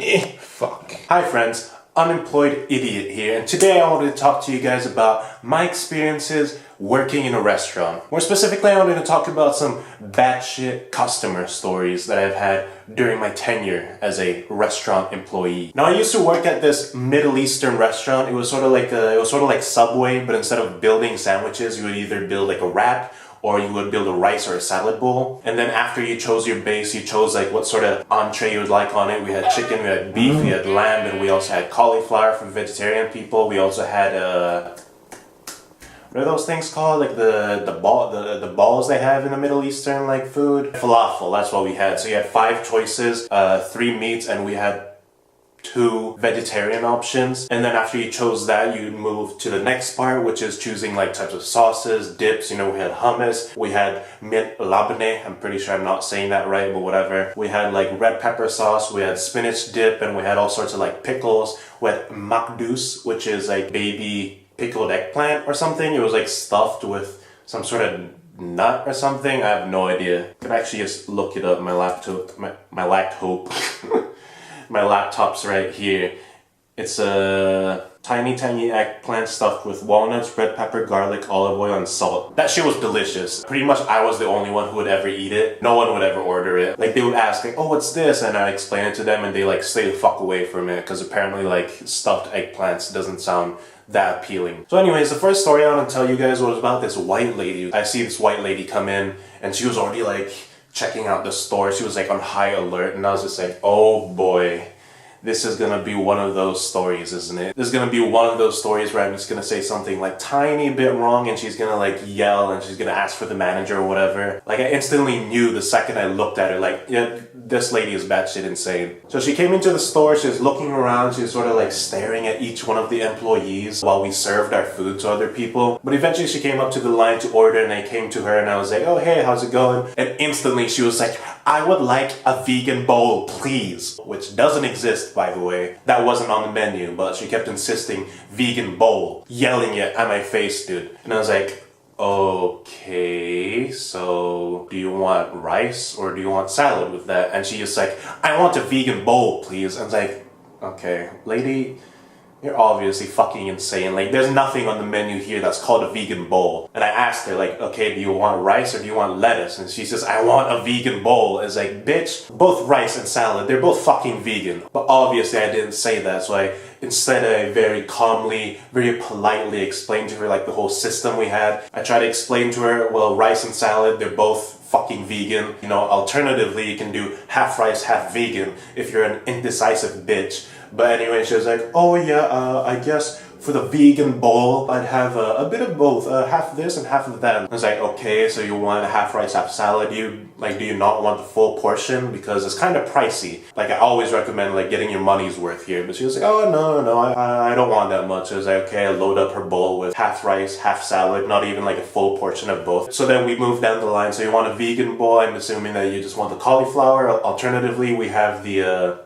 Fuck. Hi friends, Unemployed Idiot here, and today I wanted to talk to you guys about my experiences working in a restaurant. More specifically, I wanted to talk about some batshit customer stories that I've had during my tenure as a restaurant employee. Now, I used to work at this Middle Eastern restaurant. It was sort of like Subway, but instead of building sandwiches, you would either build like a wrap or you would build a rice or a salad bowl. And then after you chose your base, you chose like what sort of entree you would like on it. We had chicken, we had beef, we had lamb, and we also had cauliflower for vegetarian people. We also had what are those things called? Like the balls they have in the Middle Eastern like food? Falafel, that's what we had. So you had 5 choices, 3 meats, and we had 2 vegetarian options. And then after you chose that, you move to the next part, which is choosing like types of sauces, dips. You know, we had hummus, we had mint labneh, I'm pretty sure I'm not saying that right, but whatever. We had like red pepper sauce, we had spinach dip, and we had all sorts of like pickles. We had makdous, which is like baby pickled eggplant or something. It was like stuffed with some sort of nut or something. I have no idea. I could actually just look it up. My laptop's right here. It's a tiny eggplant stuffed with walnuts, red pepper, garlic, olive oil, and salt. That shit was delicious. Pretty much I was the only one who would ever eat it. No one would ever order it. Like they would ask like, oh, what's this? And I'd explain it to them and they like stay the fuck away from it because apparently like stuffed eggplants doesn't sound that appealing. So anyways, the first story I want to tell you guys was about this white lady. I see this white lady come in and she was already like checking out the store. She was like on high alert and I was just like, oh boy, this is gonna be one of those stories, isn't it? This is gonna be one of those stories where I'm just gonna say something like tiny bit wrong and she's gonna like yell and she's gonna ask for the manager or whatever. Like I instantly knew the second I looked at her, like, yeah, this lady is batshit insane. So she came into the store, she was looking around, she was sort of like staring at each one of the employees while we served our food to other people. But eventually she came up to the line to order and I came to her and I was like, oh hey, how's it going? And instantly she was like, I would like a vegan bowl, please. Which doesn't exist, by the way. That wasn't on the menu, but she kept insisting, vegan bowl, yelling it at my face, dude. And I was like, okay, so do you want rice or do you want salad with that? And she just like, I want a vegan bowl, please. And I was like, okay, lady, you're obviously fucking insane. Like, there's nothing on the menu here that's called a vegan bowl. And I asked her, like, okay, do you want rice or do you want lettuce? And she says, I want a vegan bowl. It's like, bitch, both rice and salad, they're both fucking vegan. But obviously I didn't say that, so I very calmly, very politely explained to her, like, the whole system we had. I tried to explain to her, well, rice and salad, they're both fucking vegan. You know, alternatively, you can do half rice, half vegan if you're an indecisive bitch. But anyway, she was like, oh yeah, I guess for the vegan bowl, I'd have a bit of both, half of this and half of that. I was like, okay, so you want half rice, half salad? Do you not want the full portion? Because it's kind of pricey. Like, I always recommend like getting your money's worth here. But she was like, oh no, I don't want that much. I was like, okay, I load up her bowl with half rice, half salad, not even like a full portion of both. So then we moved down the line. So you want a vegan bowl? I'm assuming that you just want the cauliflower. Alternatively, we have the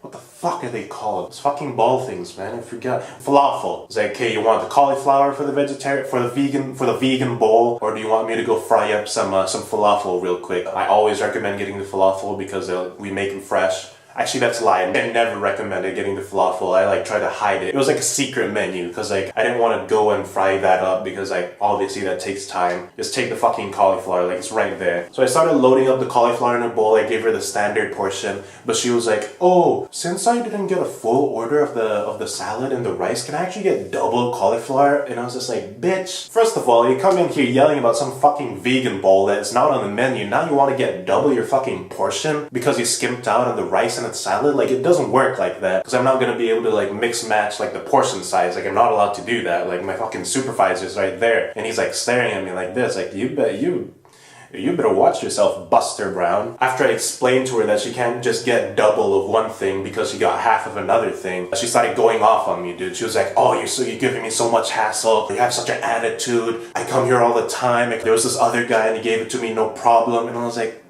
what the fuck are they called? It's fucking ball things, man. I forgot. Falafel. It's like, okay, you want the cauliflower for the vegan bowl, or do you want me to go fry up some falafel real quick? I always recommend getting the falafel because we make them fresh. Actually, that's a lie. I never recommended getting the falafel. I like try to hide it. It was like a secret menu because like I didn't want to go and fry that up because like obviously that takes time. Just take the fucking cauliflower, like it's right there. So I started loading up the cauliflower in a bowl. I gave her the standard portion, but she was like, oh, since I didn't get a full order of the salad and the rice, can I actually get double cauliflower? And I was just like, bitch, first of all, you come in here yelling about some fucking vegan bowl that is not on the menu. Now you want to get double your fucking portion because you skimped out on the rice and salad. Like, it doesn't work like that because I'm not gonna be able to like mix match like the portion size. Like, I'm not allowed to do that. Like, my fucking supervisor's right there and he's like staring at me like this, like, you better watch yourself, Buster Brown. After I explained to her that she can't just get double of one thing because she got half of another thing, she started going off on me, dude. She was like, oh, you're giving me so much hassle. You have such an attitude. I come here all the time. Like, there was this other guy and he gave it to me no problem. And I was like,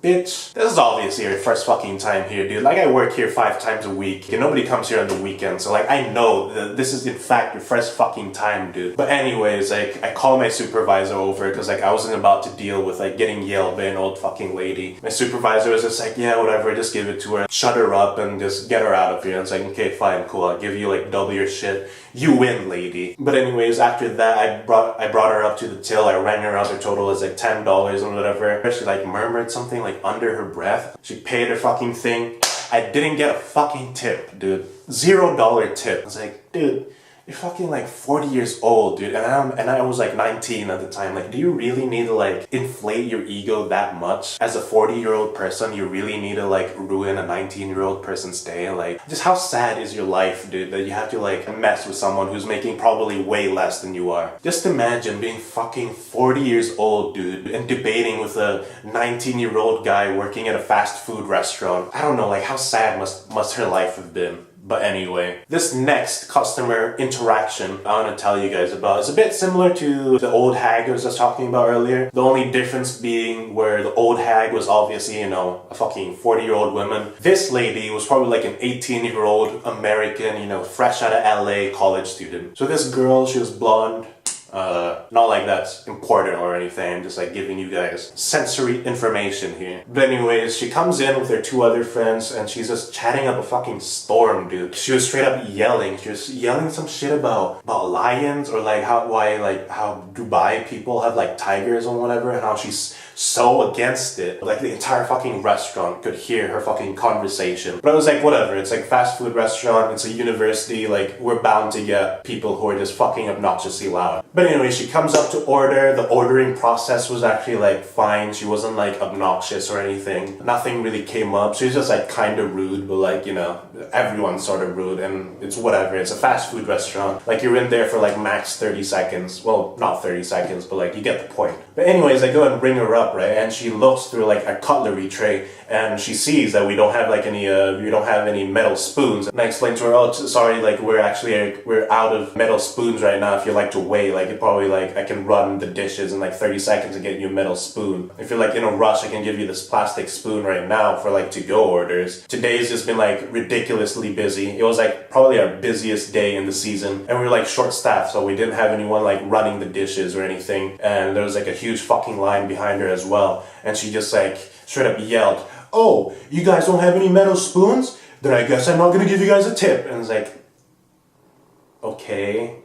Bitch, this is obviously your first fucking time here, dude. Like, I work here 5 times a week, and nobody comes here on the weekend, so like, I know that this is in fact your first fucking time, dude. But anyways, like, I call my supervisor over, because like, I wasn't about to deal with like, getting yelled by an old fucking lady. My supervisor was just like, yeah, whatever, just give it to her. Shut her up and just get her out of here. And it's like, okay, fine, cool, I'll give you like double your shit. You win, lady. But anyways, after that, I brought her up to the till. I rang her out. Her total is like $10 and whatever. She like murmured something like under her breath. She paid her fucking thing. I didn't get a fucking tip, dude. $0 tip. I was like, dude, you're fucking like 40 years old, dude. And I was like 19 at the time. Like, do you really need to like inflate your ego that much? As a 40-year-old person, you really need to like ruin a 19-year-old person's day? Like, just how sad is your life, dude, that you have to like mess with someone who's making probably way less than you are? Just imagine being fucking 40 years old, dude, and debating with a 19-year-old guy working at a fast food restaurant. I don't know, like, how sad must her life have been? But anyway, this next customer interaction I want to tell you guys about is a bit similar to the old hag I was just talking about earlier. The only difference being where the old hag was obviously, you know, a fucking 40-year-old woman. This lady was probably like an 18-year-old American, you know, fresh out of LA college student. So this girl, she was blonde. Not like that's important or anything, I'm just like giving you guys sensory information here. But anyways, she comes in with her 2 other friends and she's just chatting up a fucking storm, dude. She was straight up yelling. She was yelling some shit about lions, or like how Dubai people have like tigers or whatever, and how she's so against it. Like, the entire fucking restaurant could hear her fucking conversation. But I was like, whatever, it's like fast food restaurant, it's a university, like, we're bound to get people who are just fucking obnoxiously loud. But anyway, she comes up to order. The ordering process was actually like fine. She wasn't like obnoxious or anything. Nothing really came up. She was just like kind of rude, but like, you know, everyone's sort of rude, and it's whatever. It's a fast food restaurant. Like, you're in there for like max 30 seconds. Well, not 30 seconds, but like, you get the point. But anyways, I go and ring her up, right? And she looks through like a cutlery tray, and she sees that we don't have like any metal spoons. And I explain to her, oh, sorry, like, we're out of metal spoons right now. If you like to wait, like, it probably like, I can run the dishes in like 30 seconds and get you a metal spoon. If you're like in a rush, I can give you this plastic spoon right now for like to-go orders. Today's just been like ridiculously busy. It was like probably our busiest day in the season, and we were like short-staffed, so we didn't have anyone like running the dishes or anything. And there was like a huge fucking line behind her as well. And she just like straight up yelled, oh, you guys don't have any metal spoons? Then I guess I'm not gonna give you guys a tip. And it's like, okay,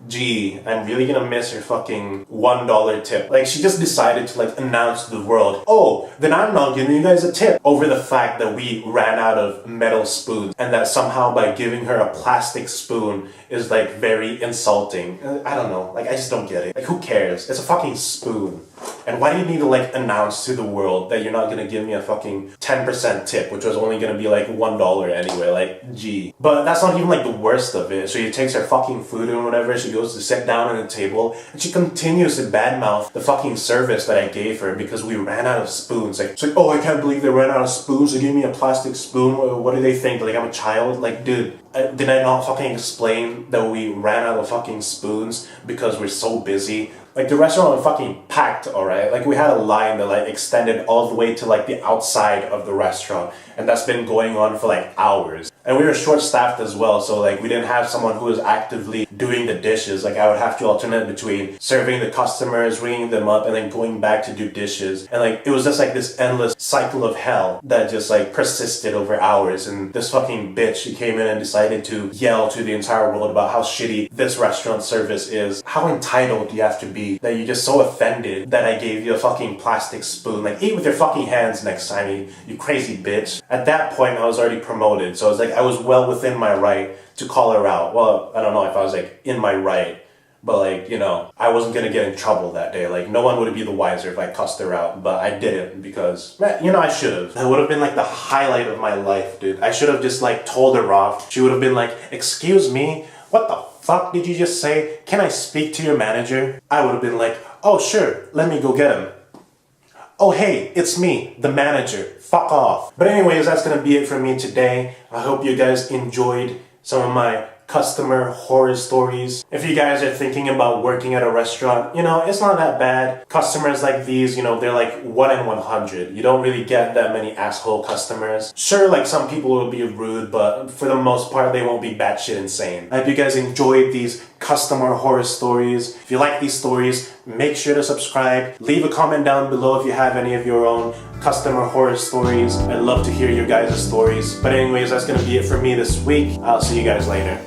gee, I'm really gonna miss your fucking $1 tip. Like, she just decided to like announce to the world, oh, then I'm not giving you guys a tip, over the fact that we ran out of metal spoons, and that somehow by giving her a plastic spoon is like very insulting. I don't know, like, I just don't get it. Like, who cares? It's a fucking spoon. And why do you need to like announce to the world that you're not gonna give me a fucking 10% tip, which was only gonna be like $1 anyway? Like, gee. But that's not even like the worst of it. So she takes her fucking food and whatever, she goes to sit down at the table, and she continues to badmouth the fucking service that I gave her because we ran out of spoons. Like, it's like, oh, I can't believe they ran out of spoons. They gave me a plastic spoon. What do they think? Like, I'm a child? Like, dude, did I not fucking explain that we ran out of fucking spoons because we're so busy? Like, the restaurant was fucking packed, alright? Like, we had a line that like extended all the way to like the outside of the restaurant, and that's been going on for like hours. And we were short-staffed as well, so like, we didn't have someone who was actively doing the dishes. Like, I would have to alternate between serving the customers, ringing them up, and then going back to do dishes. And like, it was just like this endless cycle of hell that just like persisted over hours. And this fucking bitch, she came in and decided to yell to the entire world about how shitty this restaurant service is. How entitled do you have to be that you're just so offended that I gave you a fucking plastic spoon? Like, eat with your fucking hands next time, you crazy bitch. At that point, I was already promoted, so I was like, I was well within my right to call her out. Well, I don't know if I was like in my right, but like, you know, I wasn't gonna get in trouble that day. Like, no one would be the wiser if I cussed her out, but I didn't because, man, you know, I should have. That would have been like the highlight of my life, dude. I should have just like told her off. She would have been like, excuse me, what the fuck did you just say? Can I speak to your manager? I would have been like, oh sure, let me go get him. Oh hey, it's me, the manager. Fuck off. But anyways, that's gonna be it for me today. I hope you guys enjoyed some of my customer horror stories. If you guys are thinking about working at a restaurant, you know, it's not that bad. Customers like these, you know, they're like 1 in 100. You don't really get that many asshole customers. Sure, like some people will be rude, but for the most part, they won't be batshit insane. I hope you guys enjoyed these customer horror stories. If you like these stories, make sure to subscribe. Leave a comment down below if you have any of your own customer horror stories. I'd love to hear your guys' stories. But anyways, that's gonna be it for me this week. I'll see you guys later.